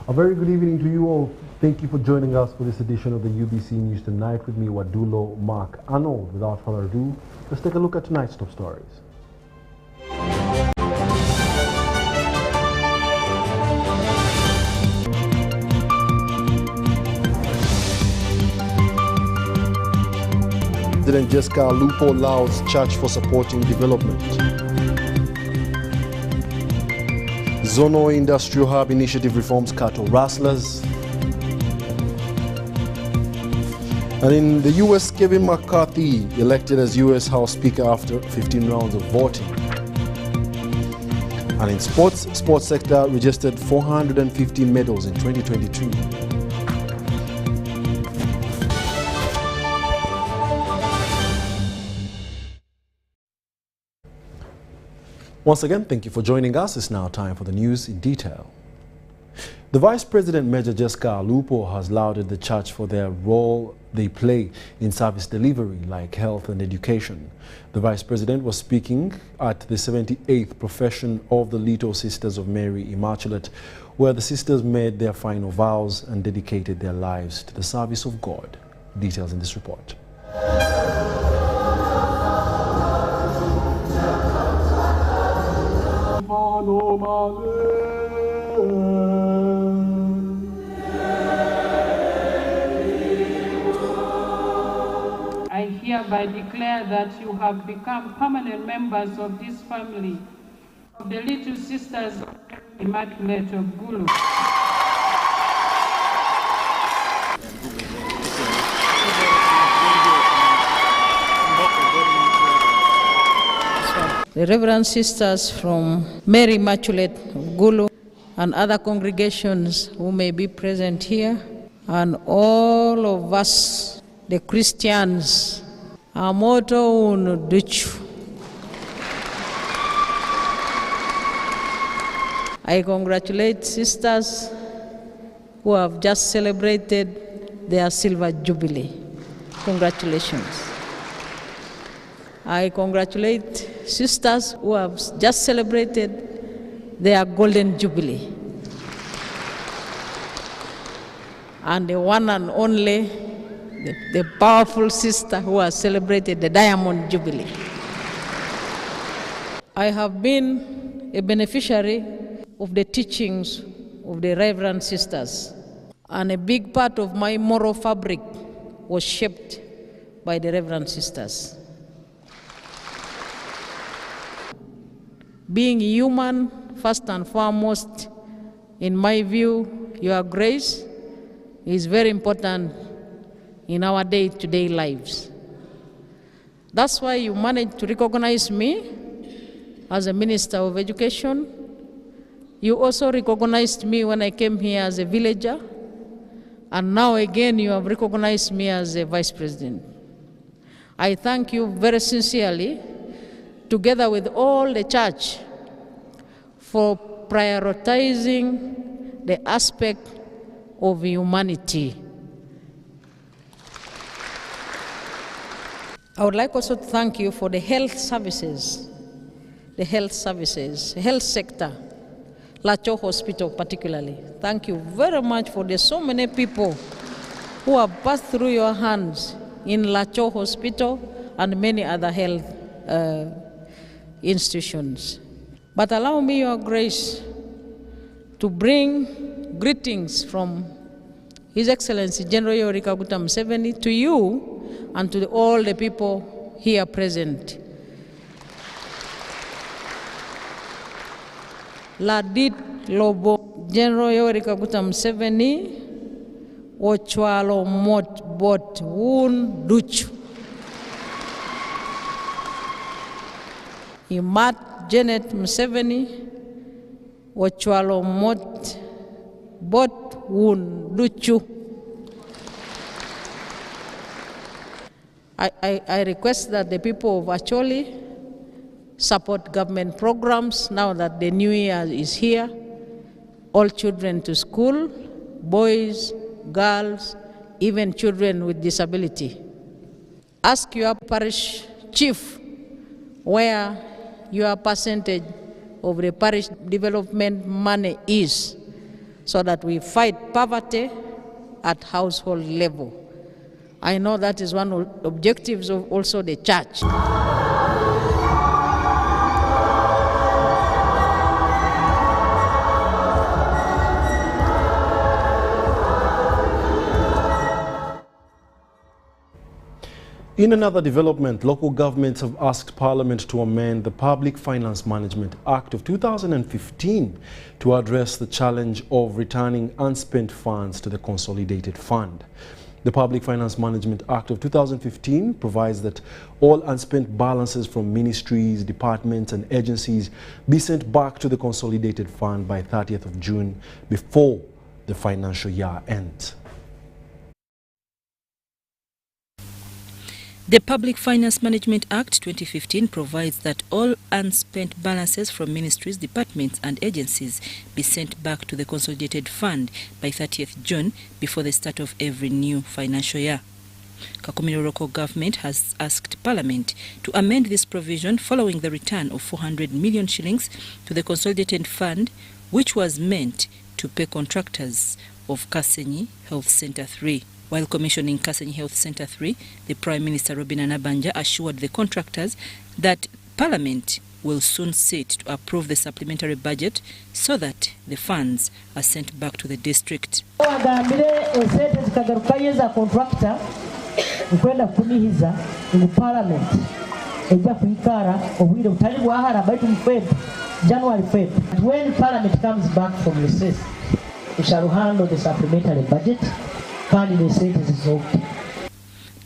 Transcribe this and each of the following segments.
A very good evening to you all. Thank you for joining us for this edition of the UBC News Tonight with me, Wadulo Mark Arnold. Without further ado, let's take a look at tonight's top stories. President Jessica Lupo lauds church for supporting development. Zonal Industrial Hub Initiative reforms cattle rustlers. And in the U.S., Kevin McCarthy elected as U.S. House Speaker after 15 rounds of voting. And in sports sector registered 450 medals in 2022. Once again, thank you for joining us. It's now time for the news in detail. The Vice President, Major Jessica Lupo, has lauded the church for their role they play in service delivery like health and education. The Vice President was speaking at the 78th Profession of the Little Sisters of Mary Immaculate, where the sisters made their final vows and dedicated their lives to the service of God. Details in this report. I hereby declare that you have become permanent members of this family of the Little Sisters of Immaculate of Gulu. The Reverend Sisters from Mary Immaculate of Gulu and other congregations who may be present here, and all of us, the Christians, Amoto Unuduchu. I congratulate sisters who have just celebrated their Silver Jubilee. Congratulations. I congratulate sisters who have just celebrated their Golden Jubilee. And the one and only, the powerful sister who has celebrated the Diamond Jubilee. I have been a beneficiary of the teachings of the Reverend Sisters, and a big part of my moral fabric was shaped by the Reverend Sisters. Being human, first and foremost, in my view, Your Grace, is very important in our day-to-day lives. That's why you managed to recognize me as a Minister of Education. You also recognized me when I came here as a villager, and now again you have recognized me as a Vice President. I thank you very sincerely, together with all the church, for prioritizing the aspect of humanity. I would like also to thank you for the health services, health sector, Lacho Hospital particularly. Thank you very much for the so many people who have passed through your hands in Lacho Hospital and many other health institutions. But allow me, Your Grace, to bring greetings from His Excellency General Yoweri Kaguta Museveni to you and to all the people here present. Ladit Lobo General Yoweri Kaguta Museveni Ochwalo Mot Bot Wun Duchu Imat Janet Museveni Ochwalo Mot Bot Wun Duchu. I request that the people of Acholi support government programs now that the new year is here. All children to school, boys, girls, even children with disability. Ask your parish chief where your percentage of the parish development money is, so that we fight poverty at household level. I know that is one of the objectives of also the church. In another development, local governments have asked Parliament to amend the Public Finance Management Act of 2015 to address the challenge of returning unspent funds to the Consolidated Fund. The Public Finance Management Act of 2015 provides that all unspent balances from ministries, departments and agencies be sent back to the Consolidated Fund by 30th of June before the financial year ends. The Public Finance Management Act 2015 provides that all unspent balances from ministries, departments and agencies be sent back to the Consolidated Fund by 30th June before the start of every new financial year. Kakumiro local government has asked Parliament to amend this provision following the return of 400 million shillings to the Consolidated Fund, which was meant to pay contractors of Kasenyi Health Centre 3. While commissioning Kasenyi Health Centre 3, the Prime Minister Robina Nabanja assured the contractors that Parliament will soon sit to approve the supplementary budget so that the funds are sent back to the district. When Parliament comes back from recess, we shall handle the supplementary budget.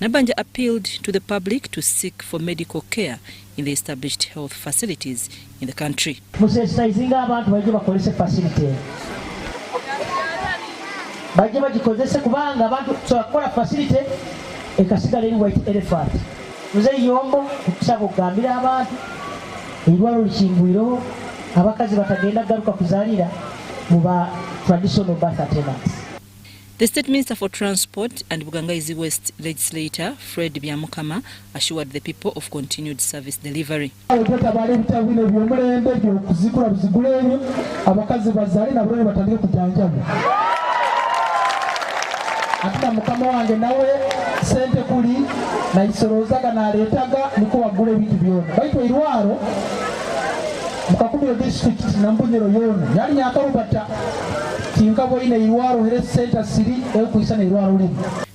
Nabanja appealed to the public to seek for medical care in the established health facilities in the country. The State Minister for Transport and Bugangaizi West legislator, Fred Byamukama, assured the people of continued service delivery.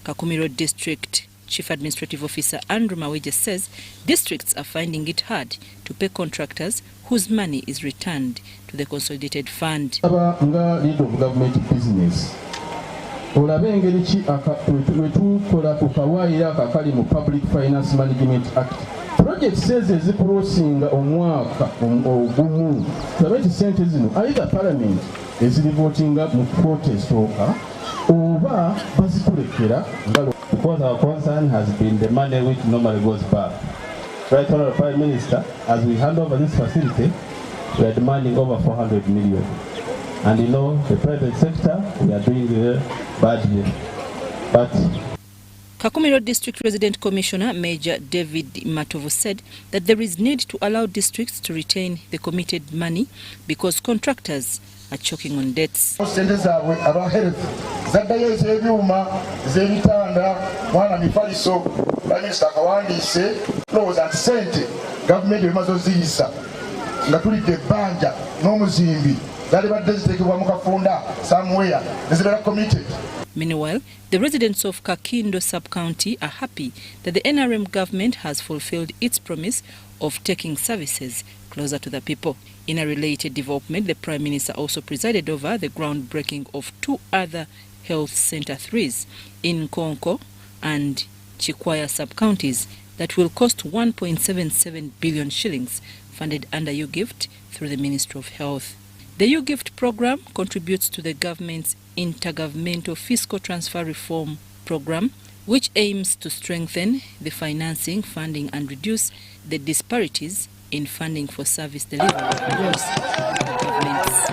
Kakumiro District Chief Administrative Officer Andrew Maweje says districts are finding it hard to pay contractors whose money is returned to the Consolidated Fund. Lead of government business. Public Finance Management Act. Project says is crossing omwaka ogumu. Tabeti sente zino either Parliament is voting up mu protest oba bazikulekera. Because our concern has been the money which normally goes back. Right, Honourable Prime Minister, as we hand over this facility, we are demanding over 400 million. And you know, the private sector, we are doing bad here. But Kakumiro District Resident Commissioner Major David Matovu said that there is need to allow districts to retain the committed money because contractors are choking on debts. Meanwhile, the residents of Kakindo sub-county are happy that the NRM government has fulfilled its promise of taking services closer to the people. In a related development, the Prime Minister also presided over the groundbreaking of 2 other health centre 3s in Konko and Chikwaya sub-counties that will cost 1.77 billion shillings, funded under UGIFT through the Ministry of Health. The UGIFT program contributes to the government's Intergovernmental Fiscal Transfer Reform program, which aims to strengthen the financing, funding and reduce the disparities in funding for service delivery across governments.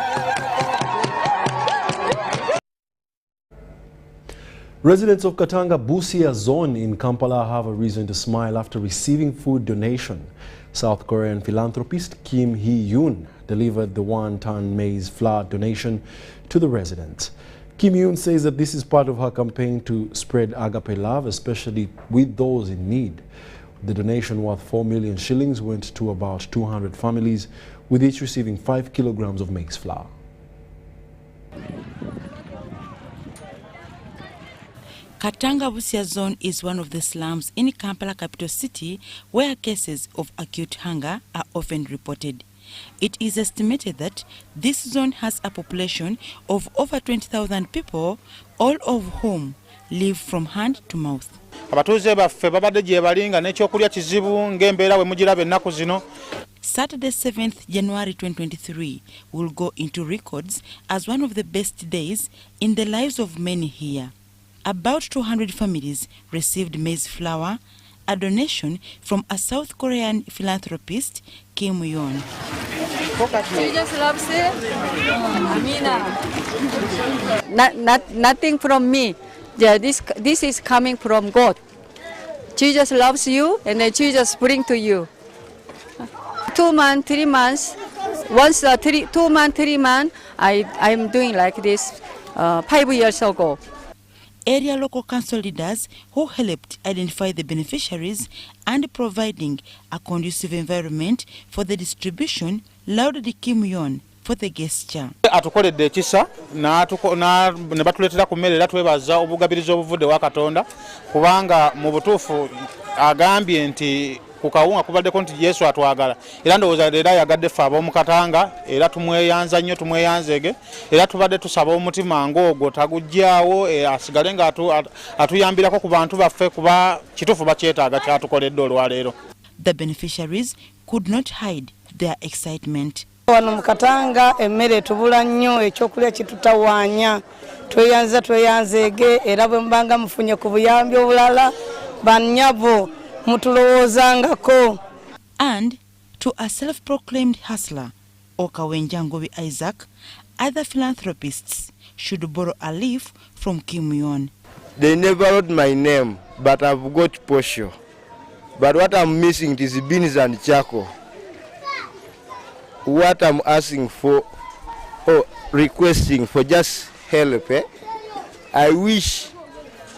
Residents of Katanga Busia zone in Kampala have a reason to smile after receiving food donation. South Korean philanthropist Kim Hee-yoon delivered the 1-ton maize flour donation to the residents. Kim Yoon says that this is part of her campaign to spread agape love, especially with those in need. The donation worth 4 million shillings went to about 200 families, with each receiving 5 kilograms of maize flour. Katanga Busia zone is one of the slums in Kampala capital city where cases of acute hunger are often reported. It is estimated that this zone has a population of over 20,000 people, all of whom live from hand to mouth. Saturday 7th January 2023 will go into records as one of the best days in the lives of many here. About 200 families received maize flour, a donation from a South Korean philanthropist, Kim Yoon. Nothing from me. Yeah, this is coming from God. Jesus loves you, and then Jesus bring to you. 2 months, 3 months. Once 2 months, 3 months, I'm doing like this 5 years ago. Area local council leaders who helped identify the beneficiaries and providing a conducive environment for the distribution lauded Kim Yoon for the gesture. Atukoledde ekisa ne batuleetera ku mmere era twebaza obugabiriza obuvudde wa Katonda kubanga mu butuufu agambye nti ku kawunga kubaddeko nti Yesu atwagala era ndowooza era yagadde ffe ab'omu Katanga era tumweyanza nnyo tumweyanzege era tubadde tusaba omutima ng'ogwo taguggyaawo asigale nga atuyambirako ku bantu baffe kuba kituufu bakyetaaga kyatukoledde olwaleero. The beneficiaries could not hide their excitement. Wano mu Katanga emmere tubula nnyo ekyokulya kitutawaanya tweyanzege era bwe mbanga mufunye ku buyambi obulala bannyabo mutulowoozangako. And to a self-proclaimed hustler, Okawenjangobi Isaac, other philanthropists should borrow a leaf from Kim Yoon. They never wrote my name, but I've got posho. But what I'm missing is beans and charcoal. What I'm asking for, or requesting for just help, I wish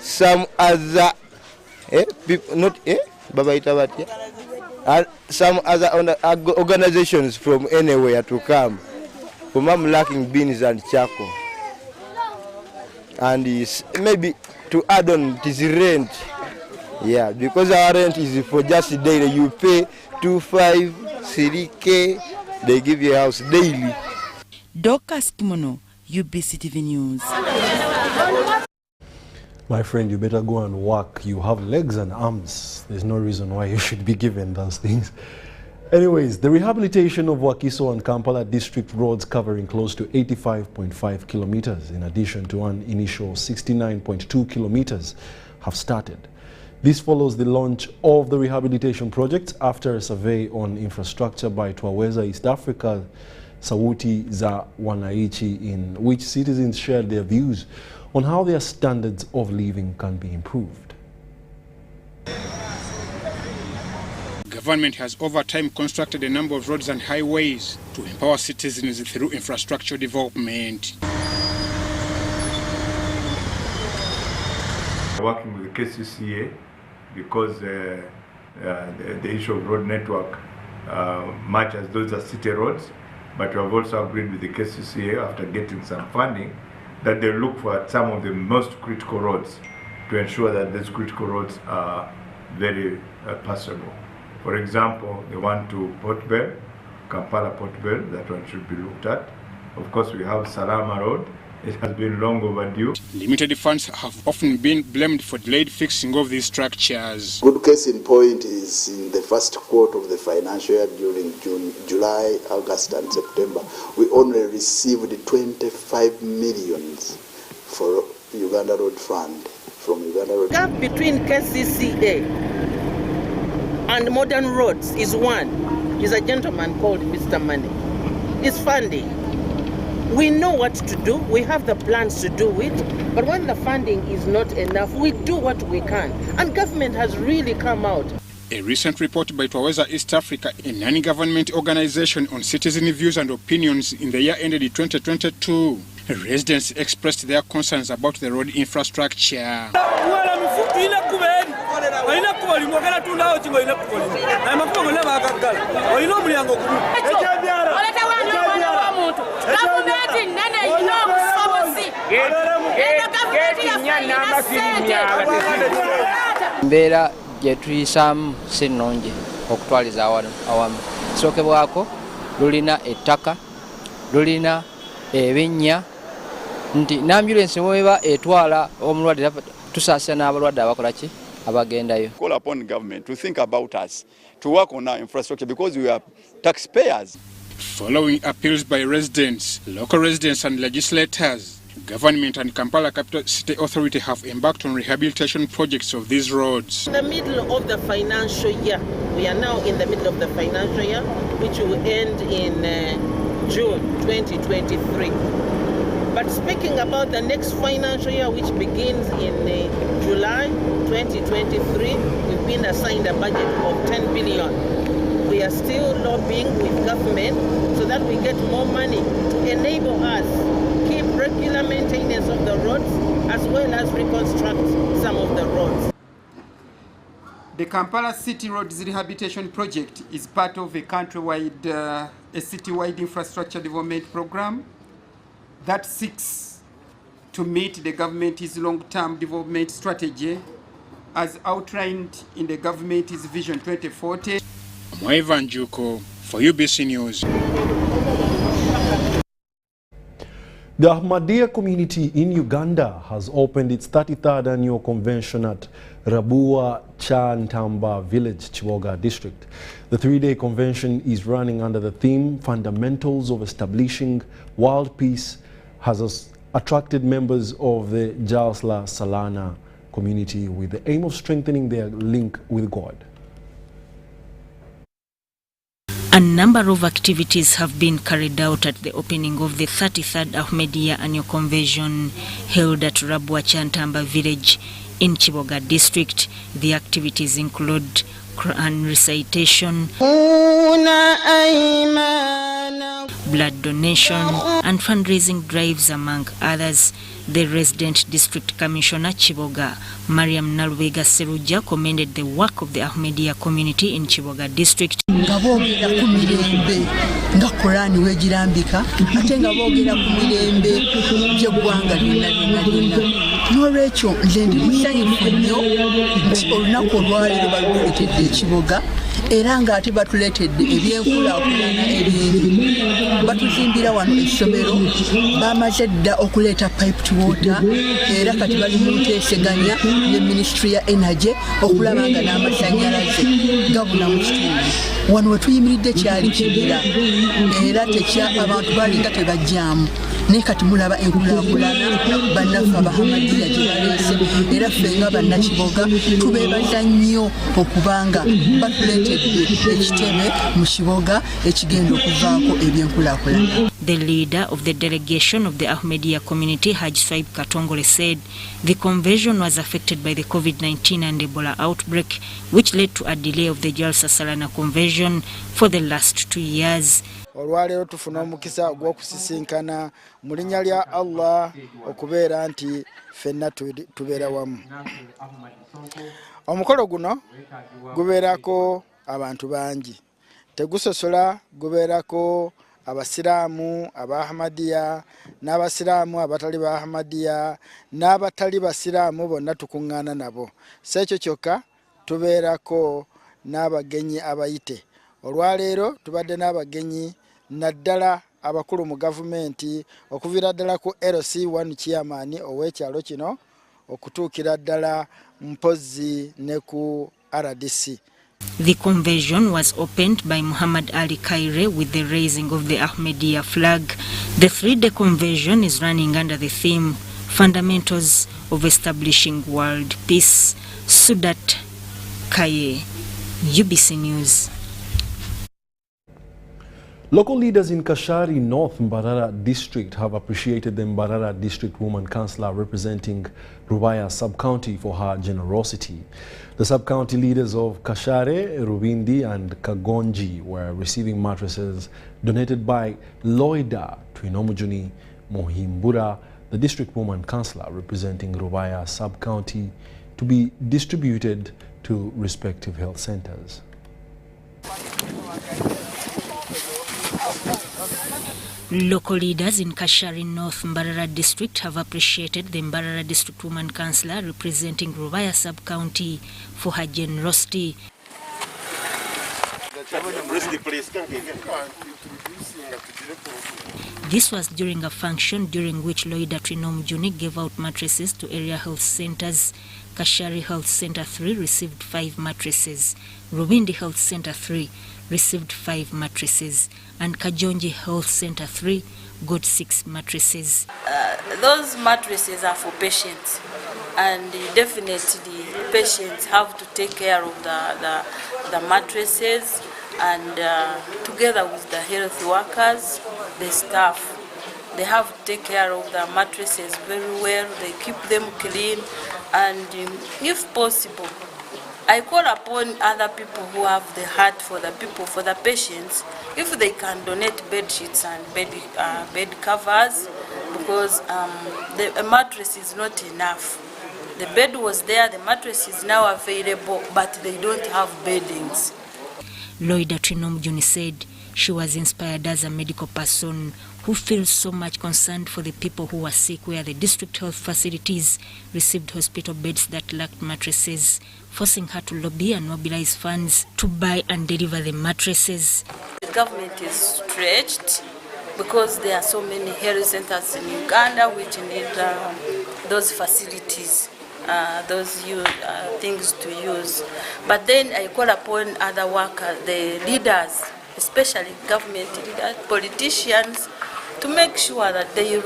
some other people, not some other organizations from anywhere to come. I'm lacking beans and charcoal. And maybe to add on this rent. Yeah, because our rent is for just a day. You pay 2.5, 3K, they give you a house daily. Dorcas Kimono, UBC TV News. My friend, you better go and work. You have legs and arms. There's no reason why you should be given those things. Anyways, the rehabilitation of Wakiso and Kampala district roads covering close to 85.5 kilometers, in addition to an initial 69.2 kilometers, have started. This follows the launch of the rehabilitation project after a survey on infrastructure by Twaweza East Africa, Sauti za Wananchi, in which citizens shared their views on how their standards of living can be improved. Government has over time constructed a number of roads and highways to empower citizens through infrastructure development. Working with the KCCA because the issue of road network, much as those are city roads, but we have also agreed with the KCCA after getting some funding that they look for some of the most critical roads to ensure that these critical roads are very passable. For example, the one to Port Bell, Kampala Port Bell, that one should be looked at. Of course, we have Salama Road. It has been long overdue. Limited funds have often been blamed for delayed fixing of these structures. Good case in point is in the first quarter of the financial year during July, August and September, we only received 25 million for Uganda Road Fund from Uganda Road. The gap between KCCA and modern roads is one. Is a gentleman called Mr. Money. It's funding. We know what to do, we have the plans to do it, but when the funding is not enough, we do what we can. And government has really come out. A recent report by Twaweza East Africa, a non-government organization on citizen views and opinions in the year ended 2022, residents expressed their concerns about the road infrastructure. Mbera jetuyisaamu si nnungi okutwaliza awamu. Sookebwako lulina ettaka, lulina ebinnya, nti n'ambulensi bweba etwala omulwadde tusaasira n'abalwadde abakola ki abagendayo. Call upon government to think about us, to work on our infrastructure because we are taxpayers. Following appeals by residents, local residents and legislators, government and Kampala Capital City Authority have embarked on rehabilitation projects of these roads. In the middle of the financial year, we are now in the middle of the financial year, which will end in June 2023. But speaking about the next financial year, which begins in July 2023, we've been assigned a budget of 10 billion. We are still lobbying with government so that we get more money to enable us keep regular maintenance of the roads as well as reconstruct some of the roads. The Kampala City Roads Rehabilitation Project is part of a countrywide, a citywide infrastructure development program that seeks to meet the government's long-term development strategy as outlined in the government's Vision 2040. Mwaivan Juko for UBC News. The Ahmadiyya community in Uganda has opened its 33rd annual convention at Rabua Chantamba village, Chiboga district. The three-day convention is running under the theme Fundamentals of Establishing World Peace, has attracted members of the Jalsla Salana community with the aim of strengthening their link with God. A number of activities have been carried out at the opening of the 33rd Ahmadiyya Annual Convention held at Rabua Chantamba village in Chiboga district. The activities include Quran recitation, blood donation and fundraising drives among others. The resident district commissioner Chiboga, Mariam Nalwega Seruja, commended the work of the Ahmadiyya community in Chiboga district. Ngabogera ku mirembe nga Qur'ani wegirambika ate ngabogera ku mirembe by'eggwanga lyonna n'olwekyo nze ndi musanyufu nnyo nti olunaku olwaleero balutuletedde ekiboga era ng'ate batuletedde ebyenkulaakulana ebingi. Batuzimbira wano essomero, bamaze dda okuleeta piped water era kati bali mu nteeseganya ne Ministry ya Energy okulaba nga n'amasanyalaze gabuna mu kitundu. Wano we tuyimiridde kyali kibira era abantu balinga tebajjaamu naye kati mulaba enkulaakulana bannaffe Abahamadiya gye baleese era ffe nga bannakiboga tubeebaza nnyo okubanga batuleetedde ekitebe mu kiboga ekigenda okuvaako ebyenkulaakulana. The leader of the delegation of the Ahmadiyya community, Haj Swaib Katongole, said the convention was affected by the COVID-19 and Ebola outbreak, which led to a delay of the Jalsa Salana convention for the last 2 years. Olwaleero tufuna omukisa ogw'okusisinkana mu linnya lya Allah okubeera nti ffenna tubeera wamu. Omukolo guno gubeerako abantu bangi, tegusosola, gubeerako abasiraamu Abahmadiyya n'abasiraamu abatali Bahmadiyya n'abatali basiraamu bonna tukuŋŋaana nabo. Si ekyo kyokka tubeerako n'abagenyi abayite. Olwaleero tubadde n'abagenyi naddala abakulu mu gavumenti okuviira ddala ku LC1 chairman ow'ekyalo kino okutuukira ddala mpozzi ne ku RDC. The convention was opened by Muhammad Ali Kaire with the raising of the Ahmadiyya flag. The three-day convention is running under the theme Fundamentals of Establishing World Peace. Sudat Kaye, UBC News. Local leaders in Kashari North Mbarara District have appreciated the Mbarara District Woman Councillor representing Rubaya Sub-County for her generosity. The sub-county leaders of Kashare, Rubindi and Kagonji were receiving mattresses donated by Loida Twinomujuni Mohimbura, the District Woman Councillor representing Rubaya Sub-County, to be distributed to respective health centers. Local leaders in Kashari North Mbarara District have appreciated the Mbarara District Woman Councillor representing Rubaya Sub-County for her generosity. This was during a function during which Loida Trinomjuni gave out mattresses to area health centers. Kashari Health Center 3 received 5 mattresses. Rubindi Health Center 3 received 5 mattresses. And Kajonji Health Center 3 got 6 mattresses. Those mattresses are for patients, and definitely patients have to take care of the mattresses, and together with the health workers, the staff, they have to take care of the mattresses very well. They keep them clean, and if possible, I call upon other people who have the heart for the people, for the patients, if they can donate bed sheets and bed covers, because the mattress is not enough. The bed was there, the mattress is now available, but they don't have beddings. Loida Trinomjuni said she was inspired as a medical person who feels so much concerned for the people who were sick, where the district health facilities received hospital beds that lacked mattresses, forcing her to lobby and mobilize funds to buy and deliver the mattresses. The government is stretched because there are so many health centers in Uganda which need those facilities, those things to use. But then I call upon other workers, the leaders, especially government leaders, politicians, to make sure that they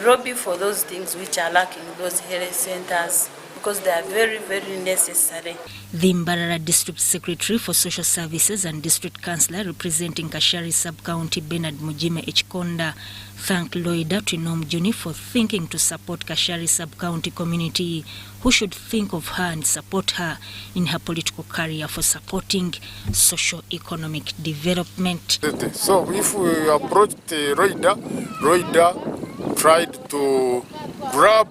lobby for those things which are lacking in those health centers, because they are very, very necessary. The Mbarara District Secretary for Social Services and District Councillor representing Kashari Sub-County, Bernard Mujime Echkonda, thanked Loida Trinomjuni for thinking to support Kashari Sub-County community, who should think of her and support her in her political career for supporting socio-economic development. So if we approached Loida tried to grab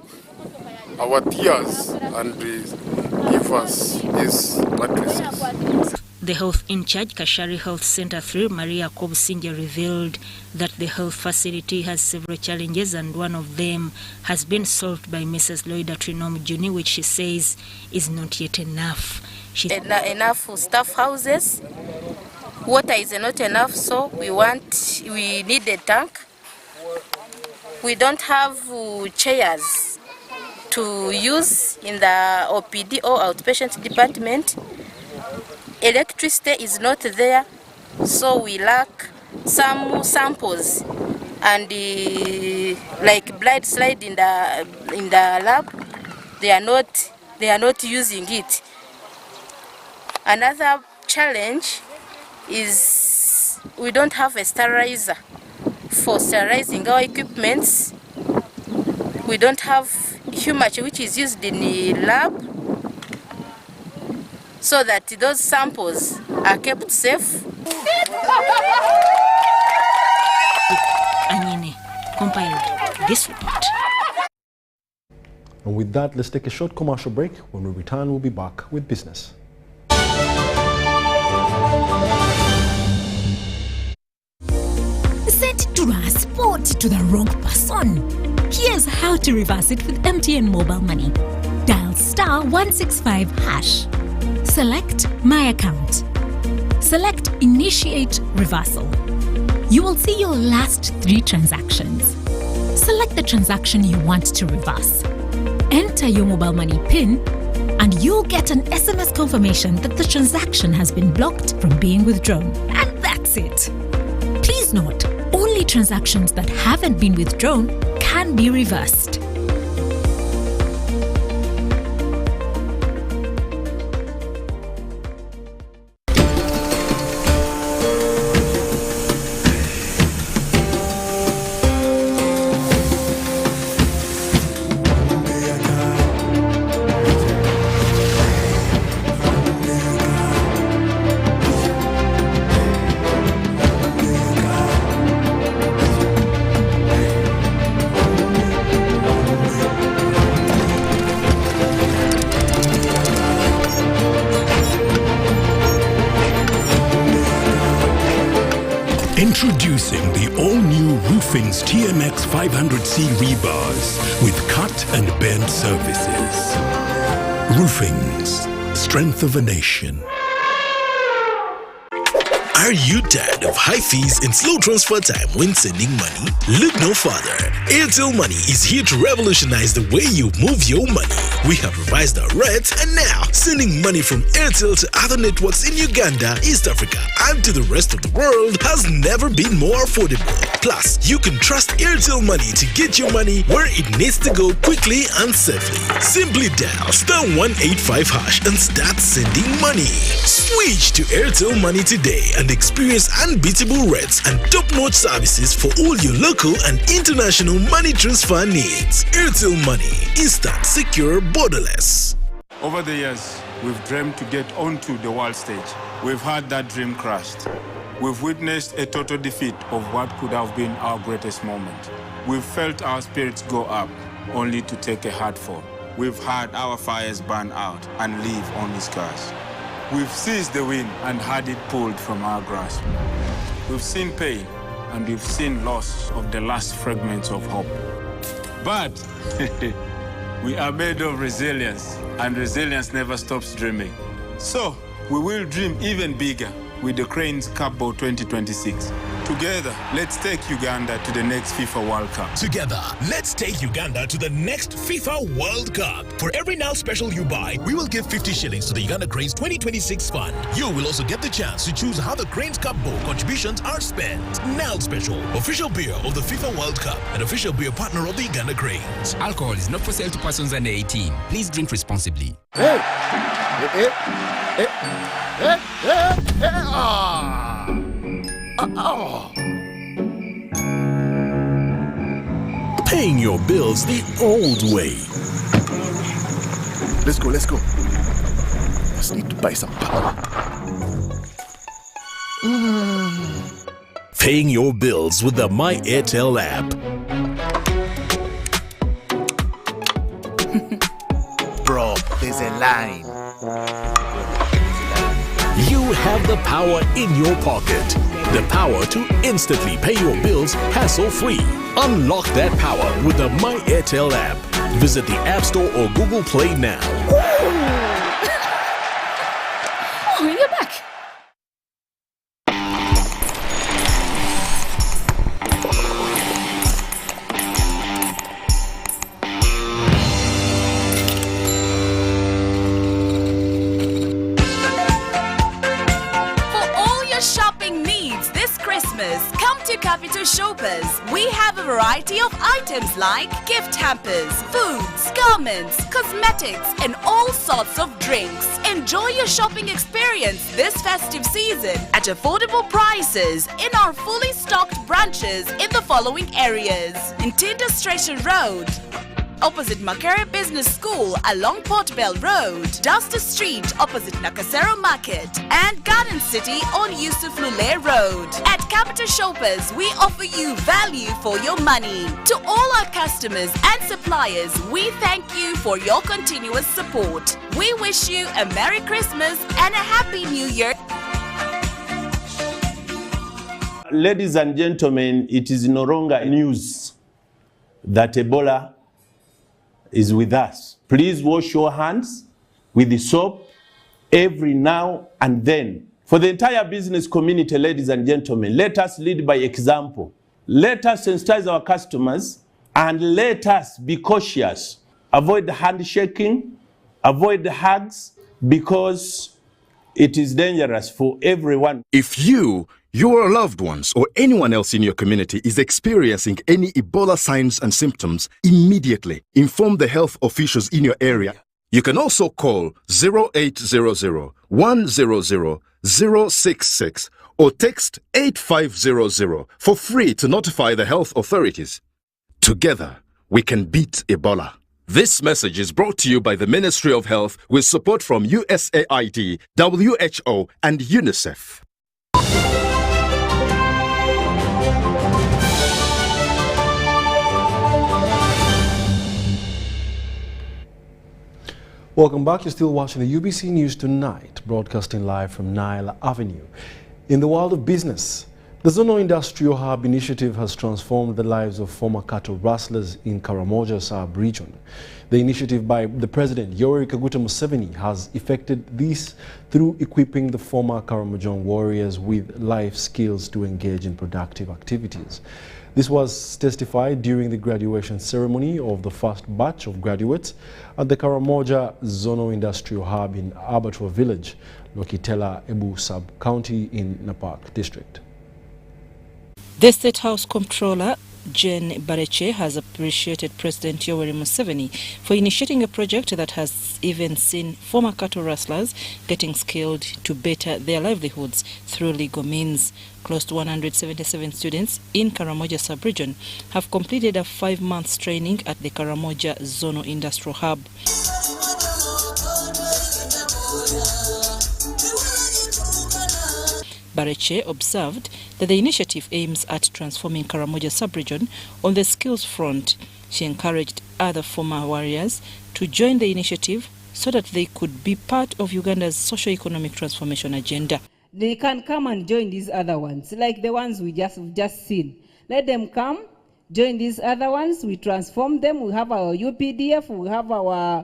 our tears and give us these mattresses. The health in charge, Kashari Health Center 3, Maria Kobsinja, revealed that the health facility has several challenges, and one of them has been solved by Mrs. Loida Trinomjuni, which she says is not yet enough. Enough staff houses. Water is not enough, so we need a tank. We don't have chairs to use in the OPD or outpatient department. Electricity is not there, so we lack some samples, and like blood slide in the lab, they are not using it. Another challenge is we don't have a sterilizer for sterilizing our equipments. We don't have humus which is used in the lab, so that those samples are kept safe. Anyene compiled this report. And with that, let's take a short commercial break. When we return, we'll be back with business. Sent transport to the wrong person. Here's how to reverse it with MTN Mobile Money. Dial *165#. Select My Account. Select Initiate Reversal. You will see your last 3 transactions. Select the transaction you want to reverse. Enter your mobile money PIN, and you'll get an SMS confirmation that the transaction has been blocked from being withdrawn. And that's it. Please note, only transactions that haven't been withdrawn can be reversed. Introducing the all-new Roofing's TMX 500C rebars with cut and bend services. Roofing's, strength of a nation. Are you tired of high fees and slow transfer time when sending money? Look no further. Airtel Money is here to revolutionize the way you move your money. We have revised our rates, and now sending money from Airtel to other networks in Uganda, East Africa, and to the rest of the world has never been more affordable. Plus, you can trust Airtel Money to get your money where it needs to go quickly and safely. Simply dial *185# and start sending money. Switch to Airtel Money today and experience unbeatable rates and top-notch services for all your local and international money transfer needs. Airtel Money, instant, secure, borderless. Over the years, we've dreamed to get onto the world stage. We've had that dream crushed. We've witnessed a total defeat of what could have been our greatest moment. We've felt our spirits go up, only to take a hard fall. We've had our fires burn out and leave only scars. We've seized the wind and had it pulled from our grasp. We've seen pain and we've seen loss of the last fragments of hope. But we are made of resilience, and resilience never stops dreaming. So we will dream even bigger with the Cranes Cup Bowl 2026. Together, let's take Uganda to the next FIFA World Cup. Together, let's take Uganda to the next FIFA World Cup. For every Now Special you buy, we will give 50 shillings to the Uganda Cranes 2026 fund. You will also get the chance to choose how the Cranes Cup Bowl contributions are spent. Now Special, official beer of the FIFA World Cup and official beer partner of the Uganda Cranes. Alcohol is not for sale to persons under 18. Please drink responsibly. Paying your bills the old way. Let's go. Just need to buy some power. Paying your bills with the My Airtel app. Bro, there's a line. You have the power in your pocket. The power to instantly pay your bills hassle-free. Unlock that power with the My Airtel app. Visit the App Store or Google Play now. Oh, you're back. Shopping needs this Christmas, come to Capital Shoppers. We have a variety of items like gift hampers, foods, garments, cosmetics, and all sorts of drinks. Enjoy your shopping experience this festive season at affordable prices in our fully stocked branches in the following areas: in Tyndall Station Road, opposite Makere Business School along Port Bell Road, Duster Street opposite Nakasero Market, and Garden City on Yusuf Lule Road. At Capital Shoppers, we offer you value for your money. To all our customers and suppliers, we thank you for your continuous support. We wish you a Merry Christmas and a Happy New Year. Ladies and gentlemen, it is no longer news that Ebola is with us. Please wash your hands with the soap every now and then. For the entire business community, ladies and gentlemen, let us lead by example. Let us sensitize our customers and let us be cautious. Avoid the handshaking, avoid the hugs, because it is dangerous for everyone. If you, your loved ones, or anyone else in your community is experiencing any Ebola signs and symptoms, immediately inform the health officials in your area. You can also call 0800-100-066 or text 8500 for free to notify the health authorities. Together, we can beat Ebola. This message is brought to you by the Ministry of Health with support from USAID, WHO, and UNICEF. Welcome back. You're still watching the UBC News Tonight, broadcasting live from Nile Avenue. In the world of business, The Zono Industrial Hub initiative has transformed the lives of former cattle rustlers in Karamoja sub-region. The initiative by the President, Yoweri Kaguta Museveni, has effected this through equipping the former Karamojong warriors with life skills to engage in productive activities. This was testified during the graduation ceremony of the first batch of graduates at the Karamoja Zono Industrial Hub in Abattoir Village, Lokitela Ebu Sub-County in Napak District. The State House Comptroller, Jane Bareche, has appreciated President Yoweri Museveni for initiating a project that has even seen former cattle rustlers getting skilled to better their livelihoods through legal means. Close to 177 students in Karamoja sub-region have completed a 5-month training at the Karamoja Zono Industrial Hub. Bareche observed that the initiative aims at transforming Karamoja sub-region on the skills front. She encouraged other former warriors to join the initiative so that they could be part of Uganda's socio-economic transformation agenda. They can come and join these other ones, like the ones we've just seen. Let them come, join these other ones, we transform them, we have our UPDF, we have our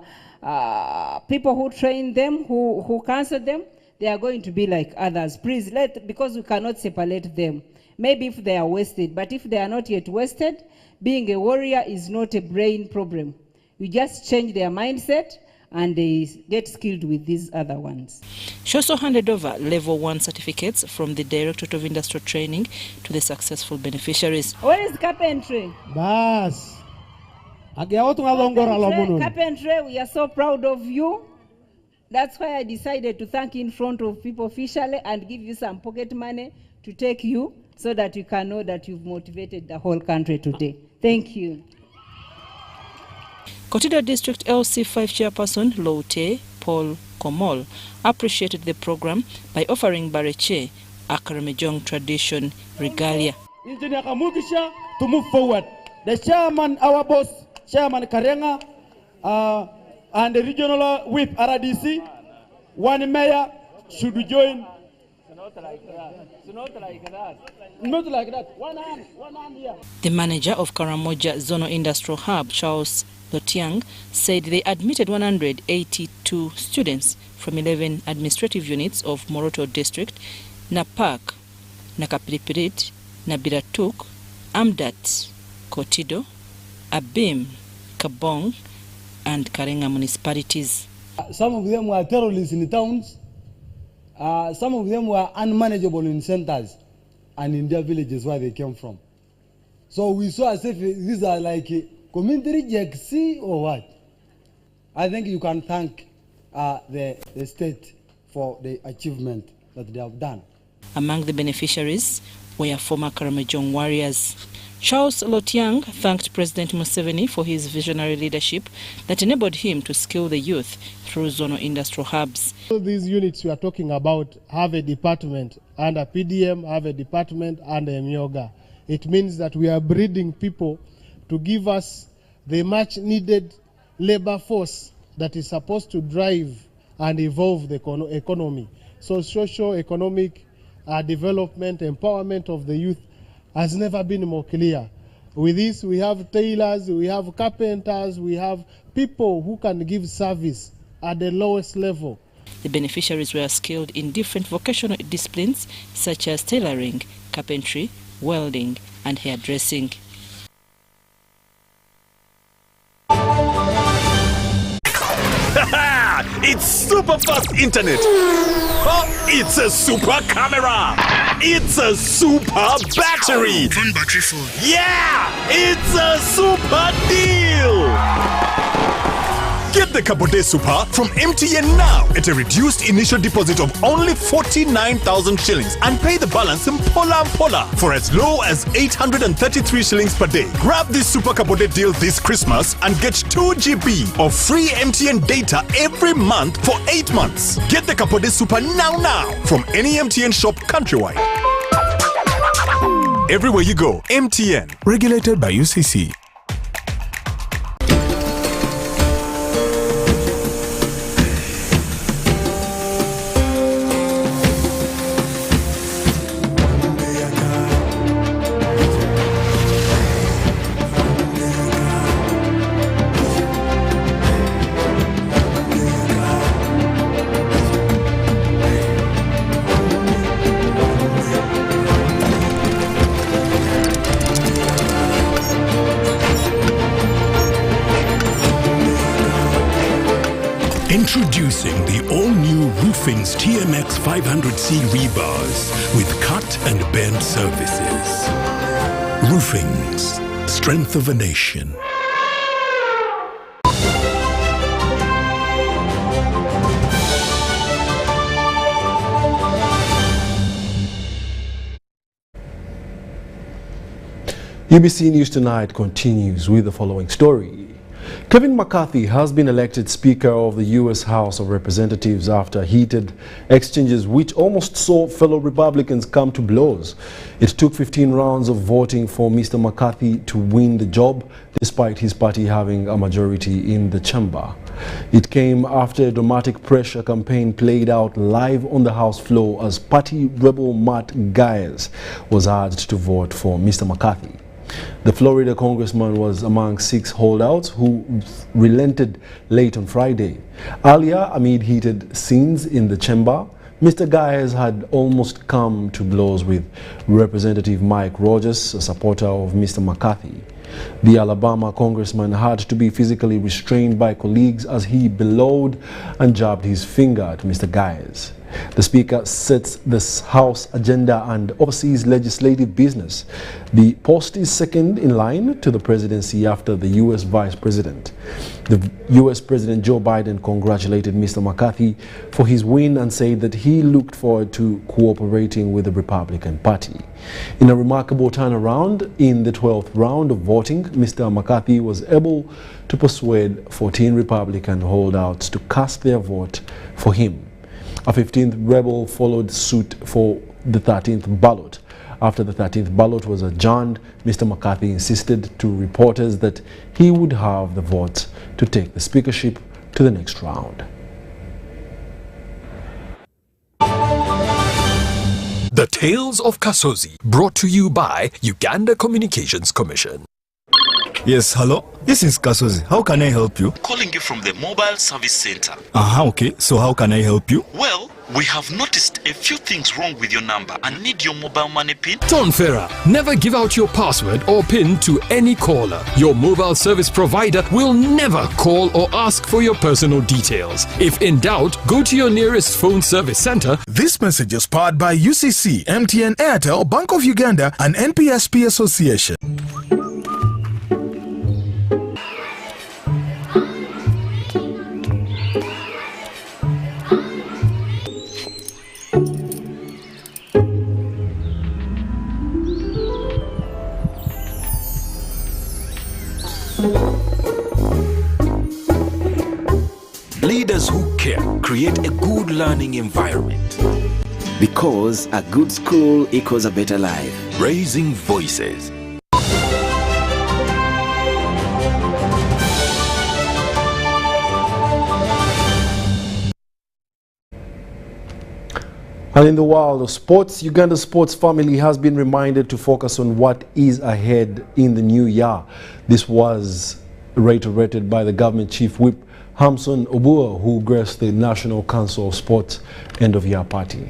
people who train them, who counsel them. They are going to be like others. Please, because we cannot separate them. Maybe if they are wasted, but if they are not yet wasted, being a warrior is not a brain problem. You just change their mindset and they get skilled with these other ones. She also handed over Level 1 certificates from the Directorate of Industrial Training to the successful beneficiaries. Where is carpentry? Bas. Carpentry, we are so proud of you. That's why I decided to thank you in front of people officially and give you some pocket money to take you so that you can know that you've motivated the whole country today. Thank you. Kotido District LC5 Chairperson Loute Paul Komol appreciated the program by offering Bareche a Karamojong tradition regalia. Engineer Kamugisha to move forward. The chairman, our boss, Chairman Karenga, and the regional whip RDC, one mayor should join. Not like that. Not like that. One hand here. The manager of Karamoja Zono Industrial Hub, Charles Lotiang, said they admitted 182 students from 11 administrative units of Moroto District, Napak, Nakapiripirit, Nabiratuk, Amdat, Kotido, Abim, Kabong, and Karenga municipalities. Some of them were terrorists in the towns. Some of them were unmanageable in centers and in their villages where they came from. So we saw as if these are like community rejects or what. I think you can thank the state for the achievement that they have done. Among the beneficiaries were former Karamojong warriors. Charles Lotiang thanked President Museveni for his visionary leadership that enabled him to skill the youth through zonal industrial hubs. All these units we are talking about have a department, and a PDM have a department and a Myoga. It means that we are breeding people to give us the much needed labor force that is supposed to drive and evolve the economy. So socio-economic development, empowerment of the youth has never been more clear. With this, we have tailors, we have carpenters, we have people who can give service at the lowest level. The beneficiaries were skilled in different vocational disciplines such as tailoring, carpentry, welding, and hairdressing. It's super fast internet. Oh, it's a super camera. It's a super battery. Phone battery full. Yeah, it's a super deal. Get the Kabote Super from MTN now at a reduced initial deposit of only 49,000 shillings and pay the balance in Pola for as low as 833 shillings per day. Grab this Super Kabote deal this Christmas and get 2 GB of free MTN data every month for 8 months. Get the Kabote Super now from any MTN shop countrywide. Everywhere you go, MTN. Regulated by UCC. Introducing the all-new Roofing's TMX 500C rebars with cut and bend surfaces. Roofing's, strength of a nation. UBC News Tonight continues with the following story. Kevin McCarthy has been elected Speaker of the U.S. House of Representatives after heated exchanges which almost saw fellow Republicans come to blows. It took 15 rounds of voting for Mr. McCarthy to win the job, despite his party having a majority in the chamber. It came after a dramatic pressure campaign played out live on the House floor as party rebel Matt Gaetz was urged to vote for Mr. McCarthy. The Florida congressman was among 6 holdouts who relented late on Friday. Earlier, amid heated scenes in the chamber, Mr. Gaetz had almost come to blows with Representative Mike Rogers, a supporter of Mr. McCarthy. The Alabama congressman had to be physically restrained by colleagues as he bellowed and jabbed his finger at Mr. Gaetz. The Speaker sets the House agenda and oversees legislative business. The post is second in line to the presidency after the U.S. Vice President. The U.S. President Joe Biden congratulated Mr. McCarthy for his win and said that he looked forward to cooperating with the Republican Party. In a remarkable turnaround, in the 12th round of voting, Mr. McCarthy was able to persuade 14 Republican holdouts to cast their vote for him. A 15th rebel followed suit for the 13th ballot. After the 13th ballot was adjourned, Mr. McCarthy insisted to reporters that he would have the votes to take the speakership to the next round. The Tales of Kasozi, brought to you by Uganda Communications Commission. Yes, hello? This is Kasozi. How can I help you? Calling you from the mobile service center. Okay. So how can I help you? Well, we have noticed a few things wrong with your number and need your mobile money PIN. Tonfera, never give out your password or PIN to any caller. Your mobile service provider will never call or ask for your personal details. If in doubt, go to your nearest phone service center. This message is powered by UCC, MTN, Airtel, Bank of Uganda, and NPSP Association. Leaders who care create a good learning environment. Because a good school equals a better life. Raising voices. And in the world of sports, Uganda's sports family has been reminded to focus on what is ahead in the new year. This was reiterated by the government chief whip, Hamson Obua, who graced the National Council of Sports end-of-year party.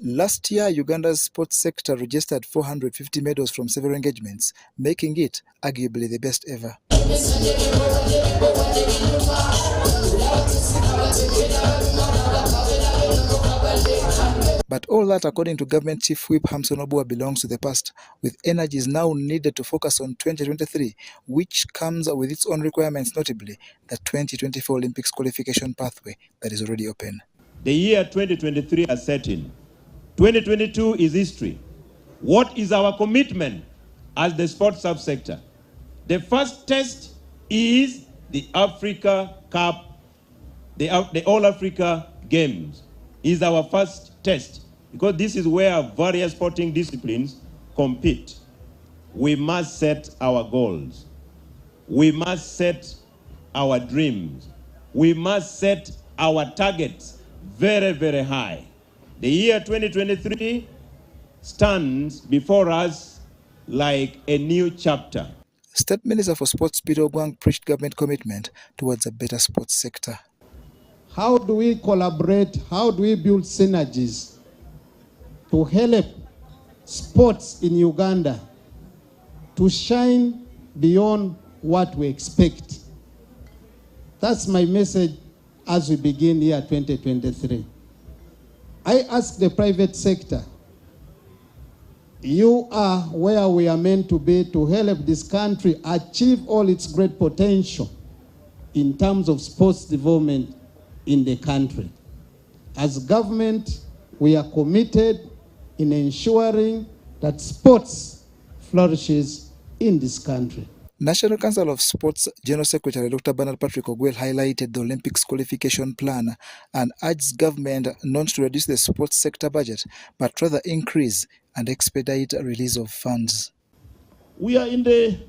Last year, Uganda's sports sector registered 450 medals from several engagements, making it arguably the best ever. But all that, according to Government Chief Whip Hamson Obua, belongs to the past, with energy is now needed to focus on 2023, which comes with its own requirements, notably the 2024 Olympics qualification pathway that is already open. The year 2023 has set in. 2022 is history. What is our commitment as the sports subsector? The first test is the Africa Cup, the All Africa Games is our first test, because this is where various sporting disciplines compete. We must set our goals. We must set our dreams. We must set our targets very, very high. The year 2023 stands before us like a new chapter. State Minister for Sports Peter Ogwang preached government commitment towards a better sports sector. How do we collaborate? How do we build synergies to help sports in Uganda to shine beyond what we expect. That's my message as we begin year 2023. I ask the private sector, you are where we are meant to be to help this country achieve all its great potential in terms of sports development in the country. As government, we are committed in ensuring that sports flourishes in this country. National Council of Sports General Secretary Dr. Bernard Patrick Ogwell highlighted the Olympics qualification plan and urged government not to reduce the sports sector budget, but rather increase and expedite a release of funds. We are in the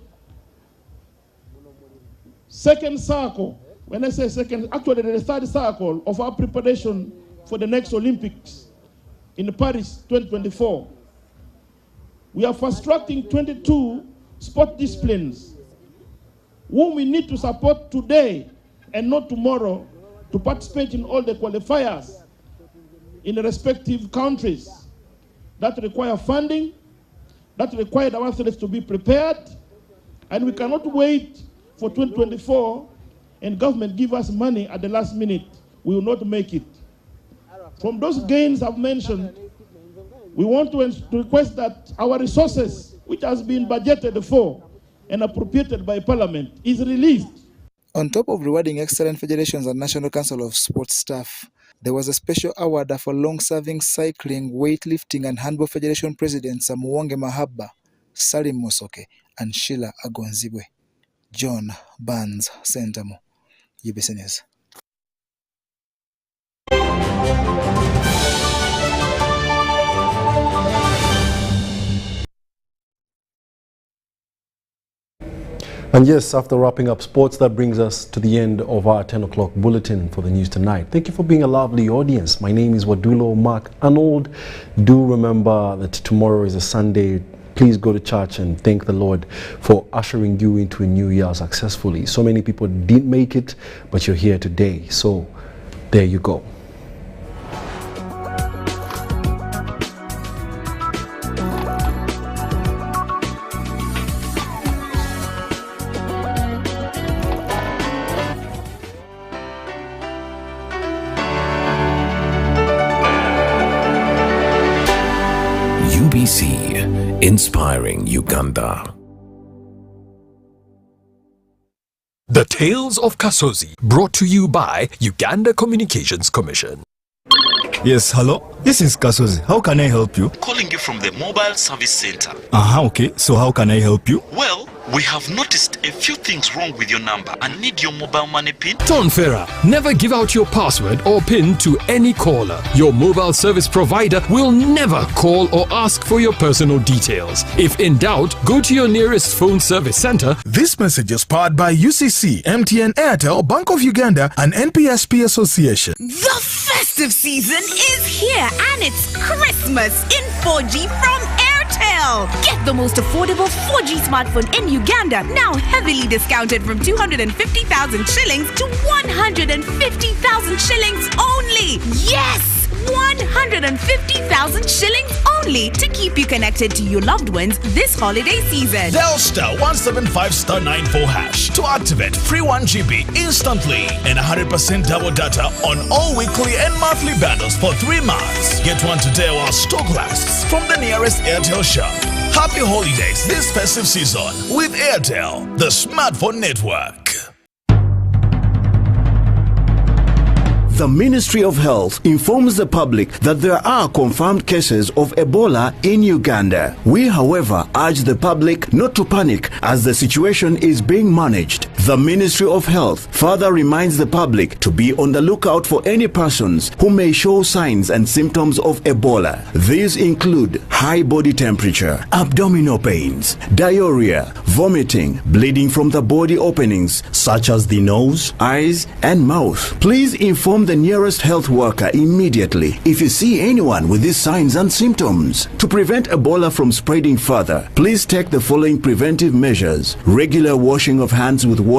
second circle. When I say second, actually the third circle of our preparation for the next Olympics in Paris 2024. We are fast-tracking 22 sport disciplines whom we need to support today and not tomorrow to participate in all the qualifiers in the respective countries that require funding, that require our athletes to be prepared, and we cannot wait for 2024 and government give us money at the last minute. We will not make it. From those gains I've mentioned, we want to request that our resources, which has been budgeted for and appropriated by Parliament, is released. On top of rewarding excellent federations and National Council of Sports staff, there was a special award for long-serving cycling, weightlifting and handball federation presidents Muwonge Mahaba, Salim Mosoke and Sheila Agonzibwe. John Barnes, Sentamo, Ubc News. And yes, after wrapping up sports, that brings us to the end of our 10 o'clock bulletin for the news tonight. Thank you for being a lovely audience. My name is Wadulo Mark Arnold. Do remember that tomorrow is a Sunday. Please go to church and thank the Lord for ushering you into a new year successfully. So many people didn't make it, but you're here today. So there you go. Ubc, inspiring Uganda. The Tales of Kasozi, brought to you by Uganda Communications Commission. Yes, hello? This is Kasozi. How can I help you? Calling you from the mobile service center. Okay. So how can I help you? Well, we have noticed a few things wrong with your number and need your mobile money PIN. Tonfera, never give out your password or PIN to any caller. Your mobile service provider will never call or ask for your personal details. If in doubt, go to your nearest phone service center. This message is powered by UCC, MTN, Airtel, Bank of Uganda and NPSP Association. The festive season is here and it's Christmas in 4G from Airtel. Get the most affordable 4G smartphone in Uganda, now heavily discounted from 250,000 shillings to 150,000 shillings only. Yes! 150,000 shillings only to keep you connected to your loved ones this holiday season. Dial *175*94# to activate free 1 GB instantly and 100% double data on all weekly and monthly bundles for 3 months. Get one today while stock lasts from the nearest Airtel shop. Happy holidays this festive season with Airtel, the smartphone network. The Ministry of Health informs the public that there are confirmed cases of Ebola in Uganda. We, however, urge the public not to panic as the situation is being managed. The Ministry of Health further reminds the public to be on the lookout for any persons who may show signs and symptoms of Ebola. These include high body temperature, abdominal pains, diarrhea, vomiting, bleeding from the body openings such as the nose, eyes, and mouth. Please inform the nearest health worker immediately if you see anyone with these signs and symptoms. To prevent Ebola from spreading further, please take the following preventive measures: regular washing of hands with water